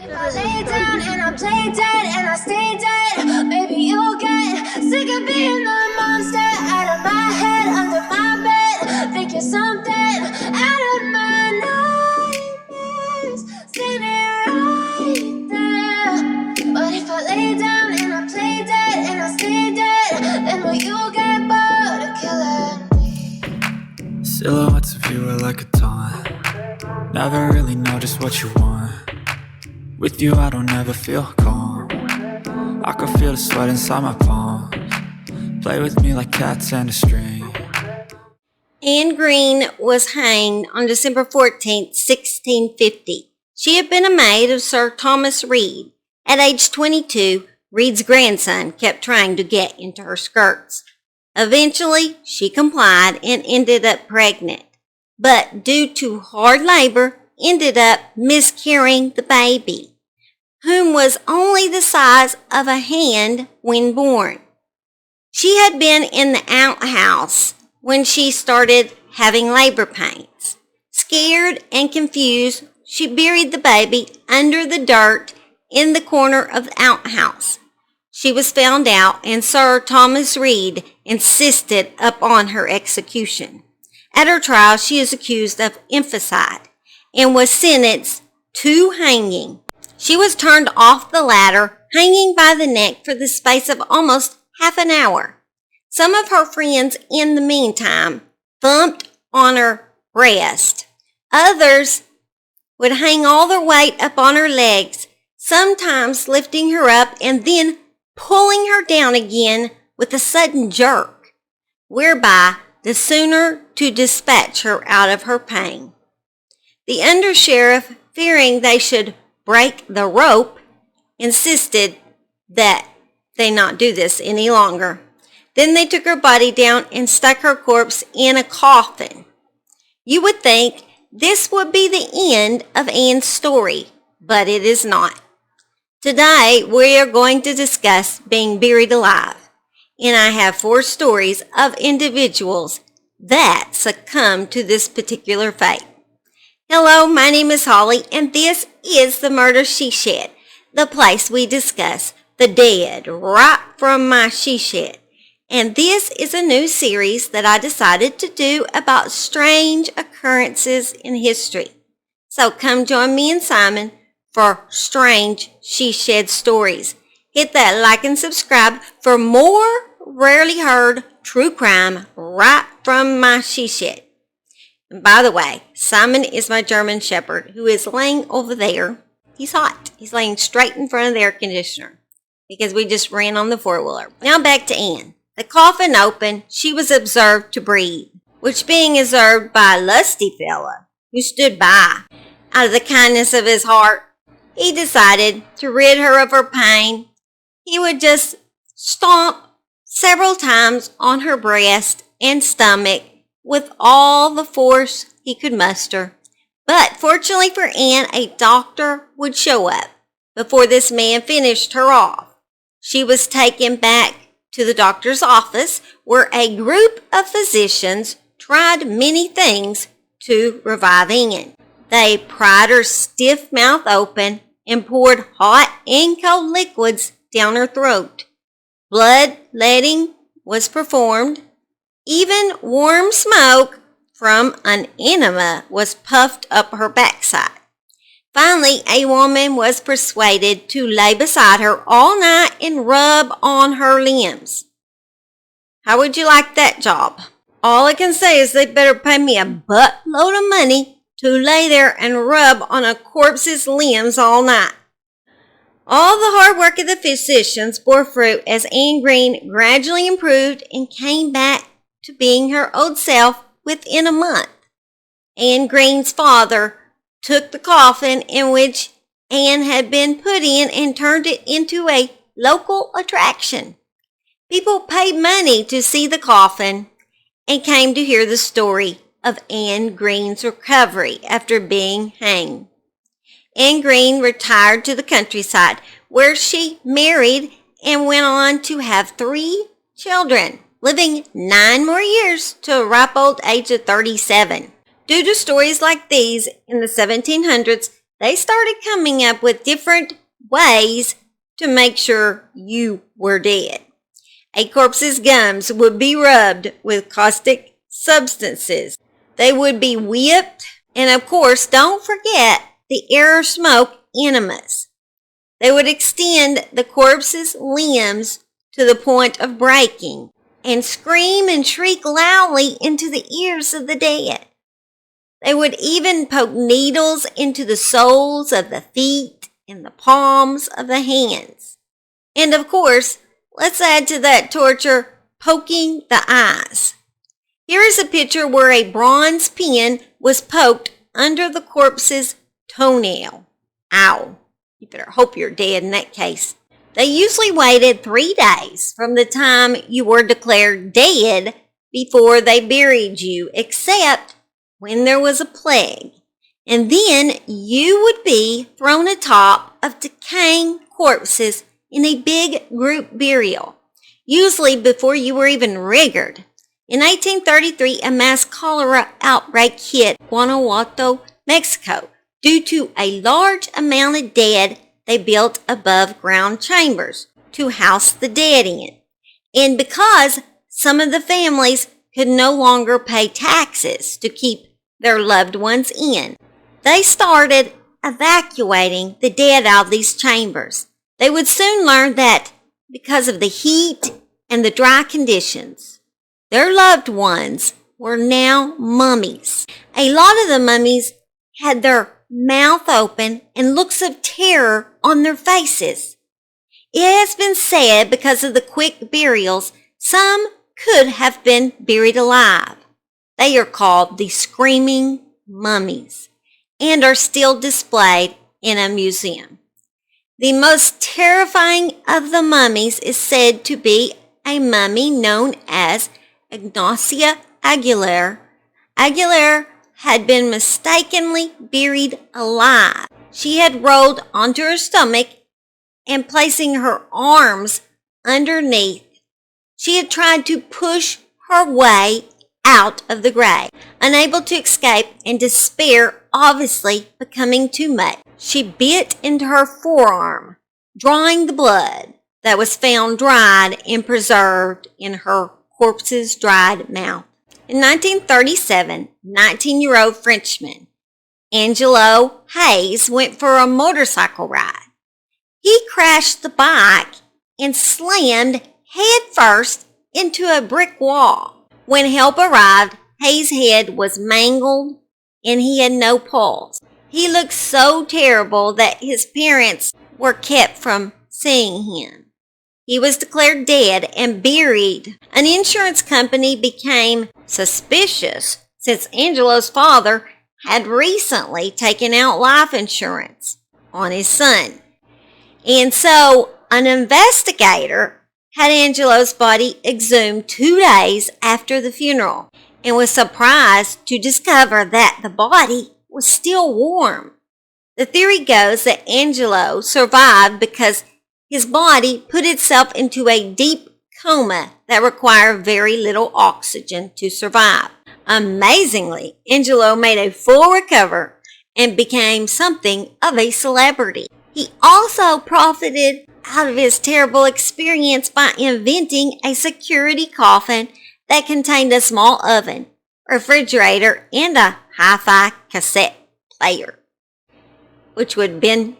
If I lay down and I play dead and I stay dead, maybe you'll get sick of being the monster out of my head, under my bed. Think you're something out of my nightmares, standing right there. But if I lay down and I play dead and I stay dead, then will you get bored of killing me? Silhouettes of you are like a taunt. Never really know just what you want. With you I don't ever feel calm. I can feel the sweat inside my palms. Play with me like cats and a string. Anne Greene was hanged on December 14, 1650. She had been a maid of Sir Thomas Reed. At age 22, Reed's grandson kept trying to get into her skirts. Eventually, she complied and ended up pregnant, but due to hard labor, ended up miscarrying the baby, whom was only the size of a hand when born. She had been in the outhouse when she started having labor pains. Scared and confused, she buried the baby under the dirt in the corner of the outhouse. She was found out, and Sir Thomas Reed insisted upon her execution. At her trial, she is accused of infanticide and was sentenced to hanging. She was turned off the ladder, hanging by the neck for the space of almost half an hour. Some of her friends in the meantime thumped on her breast. Others would hang all their weight up on her legs, sometimes lifting her up and then pulling her down again with a sudden jerk, whereby the sooner to dispatch her out of her pain. The undersheriff, fearing they should break the rope, insisted that they not do this any longer. Then they took her body down and stuck her corpse in a coffin. You would think this would be the end of Anne's story, but it is not. Today, we are going to discuss being buried alive, and I have 4 stories of individuals that succumbed to this particular fate. Hello, my name is Holly, and this is the Murder She Shed, the place we discuss the dead right from my she shed. And this is a new series that I decided to do about strange occurrences in history. So come join me and Simon for Strange She Shed stories. Hit that like and subscribe for more rarely heard true crime right from my she shed. And by the way, Simon is my German Shepherd who is laying over there. He's hot. He's laying straight in front of the air conditioner because we just ran on the 4-wheeler. Now back to Anne. The coffin opened. She was observed to breathe, which being observed by a lusty fella who stood by. Out of the kindness of his heart, he decided to rid her of her pain. He would just stomp several times on her breast and stomach with all the force he could muster. But fortunately for Anne, a doctor would show up before this man finished her off. She was taken back to the doctor's office where a group of physicians tried many things to revive Anne. They pried her stiff mouth open and poured hot and cold liquids down her throat. Bloodletting was performed. Even warm smoke from an enema was puffed up her backside. Finally, a woman was persuaded to lay beside her all night and rub on her limbs. How would you like that job? All I can say is they better pay me a buttload of money to lay there and rub on a corpse's limbs all night. All the hard work of the physicians bore fruit as Anne Greene gradually improved and came back to being her old self within a month. Anne Greene's father took the coffin in which Anne had been put in and turned it into a local attraction. People paid money to see the coffin and came to hear the story of Anne Greene's recovery after being hanged. Anne Greene retired to the countryside where she married and went on to have 3 children, living 9 more years to a ripe old age of 37. Due to stories like these in the 1700s, they started coming up with different ways to make sure you were dead. A corpse's gums would be rubbed with caustic substances. They would be whipped, and of course, don't forget the air or smoke enemas. They would extend the corpse's limbs to the point of breaking and scream and shriek loudly into the ears of the dead. They would even poke needles into the soles of the feet and the palms of the hands. And of course, let's add to that torture poking the eyes. Here is a picture where a bronze pin was poked under the corpse's toenail. Ow. You better hope you're dead in that case. They usually waited 3 days from the time you were declared dead before they buried you, except when there was a plague. And then you would be thrown atop of decaying corpses in a big group burial, usually before you were even rigged. In 1833, a mass cholera outbreak hit Guanajuato, Mexico, due to a large amount of dead they built above ground chambers to house the dead in. And because some of the families could no longer pay taxes to keep their loved ones in, they started evacuating the dead out of these chambers. They would soon learn that because of the heat and the dry conditions, their loved ones were now mummies. A lot of the mummies had their mouth open and looks of terror on their faces. It has been said because of the quick burials, some could have been buried alive. They are called the screaming mummies and are still displayed in a museum. The most terrifying of the mummies is said to be a mummy known as IGNACIA Aguilar. Aguilar had been mistakenly buried alive. She had rolled onto her stomach and placing her arms underneath, she had tried to push her way out of the grave. Unable to escape and despair obviously becoming too much, she bit into her forearm, drawing the blood that was found dried and preserved in her corpse's dried mouth. In 1937, 19-year-old Frenchman Angelo Hayes went for a motorcycle ride. He crashed the bike and slammed headfirst into a brick wall. When help arrived, Hayes' head was mangled and he had no pulse. He looked so terrible that his parents were kept from seeing him. He was declared dead and buried. An insurance company became suspicious since Angelo's father had recently taken out life insurance on his son. And so an investigator had Angelo's body exhumed 2 days after the funeral and was surprised to discover that the body was still warm. The theory goes that Angelo survived because his body put itself into a deep coma that required very little oxygen to survive. Amazingly, Angelo made a full recovery and became something of a celebrity. He also profited out of his terrible experience by inventing a security coffin that contained a small oven, refrigerator, and a hi-fi cassette player, which would have been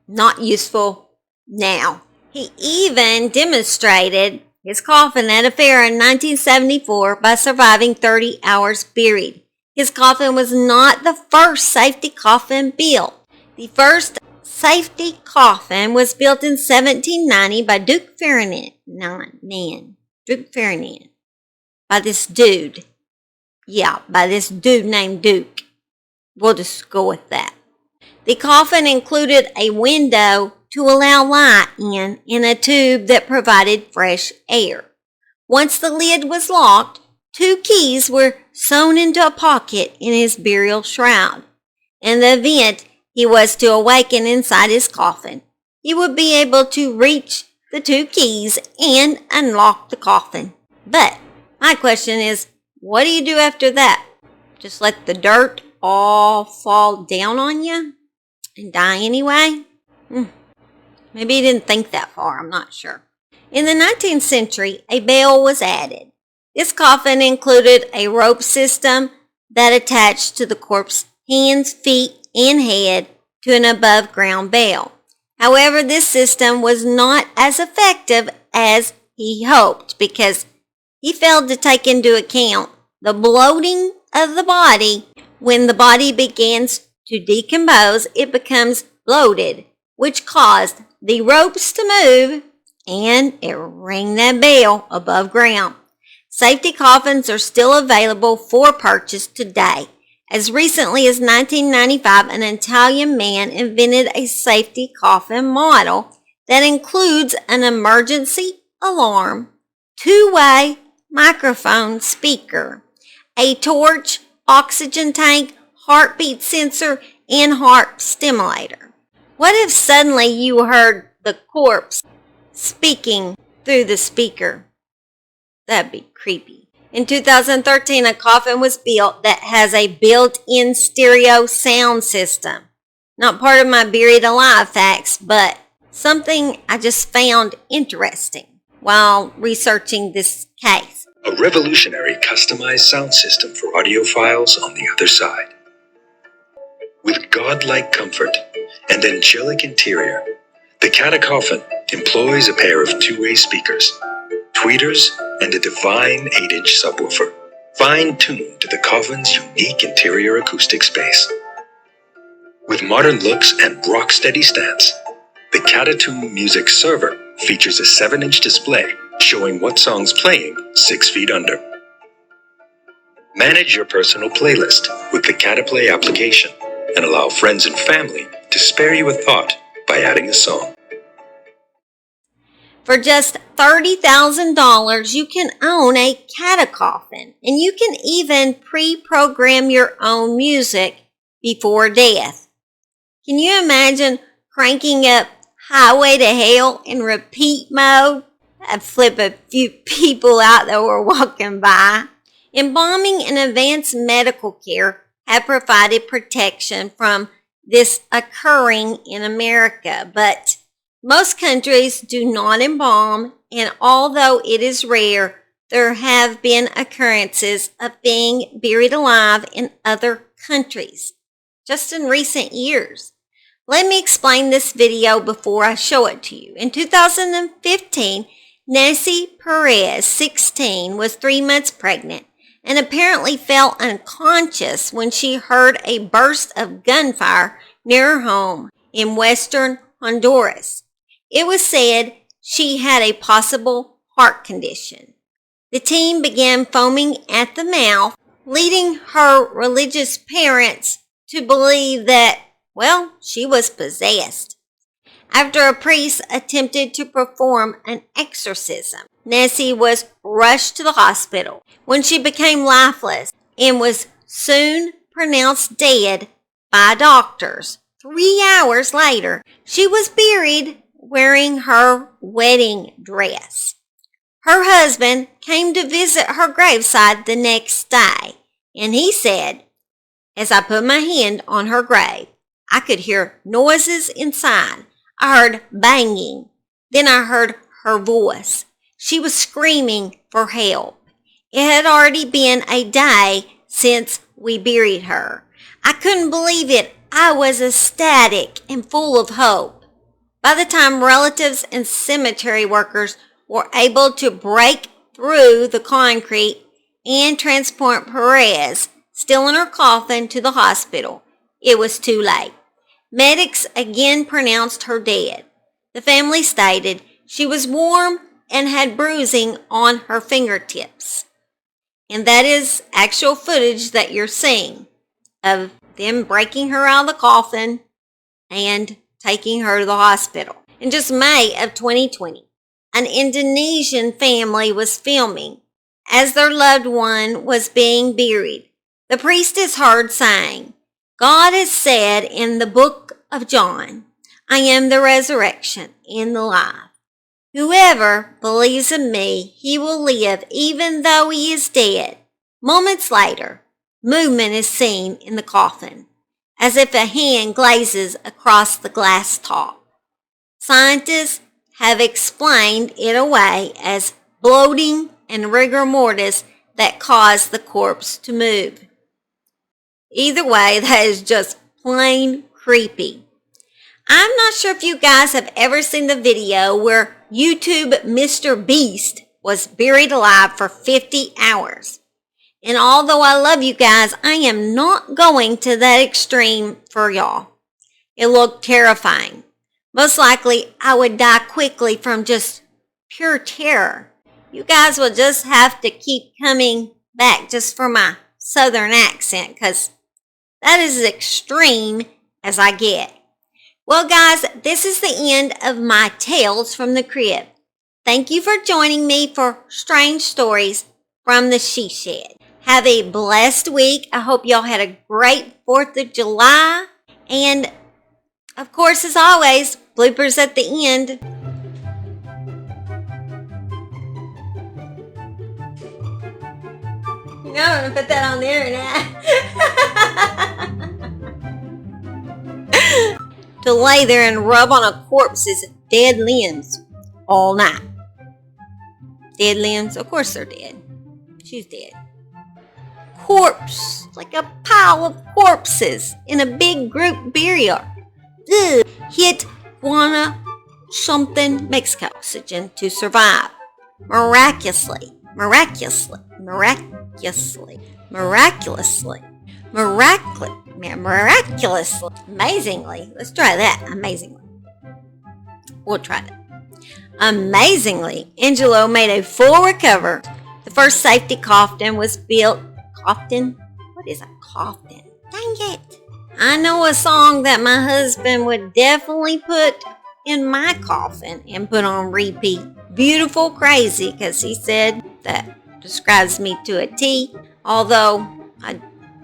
not useful now. He even demonstrated his coffin at a fair in 1974 by surviving 30 hours buried. His coffin was not the first safety coffin built. The first safety coffin was built in 1790 by Duke Ferdinand. By this dude. Yeah, by this dude named Duke. We'll just go with that. The coffin included a window to allow light in a tube that provided fresh air. Once the lid was locked, 2 keys were sewn into a pocket in his burial shroud. In the event he was to awaken inside his coffin, he would be able to reach the 2 keys and unlock the coffin. But my question is, what do you do after that? Just let the dirt all fall down on you? and die anyway? Maybe he didn't think that far, I'm not sure. In the 19th century, a bell was added. This coffin included a rope system that attached to the corpse's hands, feet, and head to an above-ground bell. However, this system was not as effective as he hoped because he failed to take into account the bloating of the body. When the body begins to decompose, it becomes bloated, which caused the ropes to move and it rang that bell above ground. Safety coffins are still available for purchase today. As recently as 1995, an Italian man invented a safety coffin model that includes an emergency alarm, two-way microphone speaker, a torch, oxygen tank, heartbeat sensor, and heart stimulator. What if suddenly you heard the corpse speaking through the speaker? That'd be creepy. In 2013, a coffin was built that has a built-in stereo sound system. Not part of my buried alive facts, but something I just found interesting while researching this case. A revolutionary customized sound system for audiophiles on the other side. With godlike comfort and angelic interior, the catacoffin employs a pair of two-way speakers, tweeters, and a divine 8-inch subwoofer, fine-tuned to the coffin's unique interior acoustic space. With modern looks and rock-steady stance, the Catatune Music Server features a 7-inch display showing what song's playing 6 feet under. Manage your personal playlist with the Cataplay application and allow friends and family to spare you a thought by adding a song. For just $30,000, you can own a catacoffin, and you can even pre-program your own music before death. Can you imagine cranking up Highway to Hell in repeat mode? I'd flip a few people out that were walking by. Embalming and advanced medical care have provided protection from this occurring in America, but most countries do not embalm, and although it is rare, there have been occurrences of being buried alive in other countries, just in recent years. Let me explain this video before I show it to you. In 2015, NEYSI PEREZ, 16, was 3 months pregnant and apparently fell unconscious when she heard a burst of gunfire near her home in western Honduras. It was said she had a possible heart condition. The teen began foaming at the mouth, leading her religious parents to believe that, well, she was possessed. After a priest attempted to perform an exorcism, NEYSI was rushed to the hospital when she became lifeless and was soon pronounced dead by doctors. 3 hours later, she was buried wearing her wedding dress. Her husband came to visit her graveside the next day, and he said, "As I put my hand on her grave, I could hear noises inside. I heard banging. Then I heard her voice. She was screaming for help. It had already been a day since we buried her. I couldn't believe it. I was ecstatic and full of hope." By the time relatives and cemetery workers were able to break through the concrete and transport Perez, still in her coffin, to the hospital, it was too late. Medics again pronounced her dead. The family stated she was warm and had bruising on her fingertips. And that is actual footage that you're seeing of them breaking her out of the coffin and taking her to the hospital. In just May of 2020, an Indonesian family was filming as their loved one was being buried. The priest is heard saying, "God has said in the book of John, I am the resurrection and the life. Whoever believes in me, he will live even though he is dead." Moments later, movement is seen in the coffin. as if a hand glazes across the glass top. Scientists have explained it away as bloating and rigor mortis that cause the corpse to move. Either way, that is just plain creepy. I'm not sure if you guys have ever seen the video where YouTube Mr. Beast was buried alive for 50 hours. And although I love you guys, I am not going to that extreme for y'all. It looked terrifying. Most likely, I would die quickly from just pure terror. You guys will just have to keep coming back just for my southern accent, because that is as extreme as I get. Well, guys, this is the end of my Tales from the Crypt. Thank you for joining me for Strange Stories from the She Shed. Have a blessed week. I hope y'all had a great 4th of July. And, of course, as always, bloopers at the end. No, I'm going to put that on the internet. To lay there and rub on a corpse's dead limbs all night. Dead limbs? Of course they're dead. She's dead. Corpse. Like a pile of corpses in a big group burial. Ugh. Hit Guana something makes oxygen to survive. Miraculously. Amazingly. Let's try that. Amazingly. We'll try that. Amazingly, Angelo made a full recovery. The first safety coffin was built. Coffin? What is a coffin? Dang it. I know a song that my husband would definitely put in my coffin and put on repeat. Beautiful Crazy, because he said that describes me to a T. Although I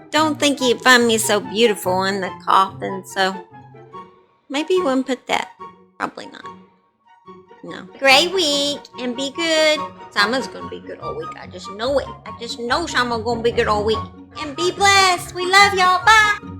don't think he'd find me so beautiful in the coffin, so maybe he wouldn't put that. Probably not. No. Great week and be good. Summer's gonna be good all week. I just know it. I just know Summer's gonna be good all week. And be blessed. We love y'all. Bye.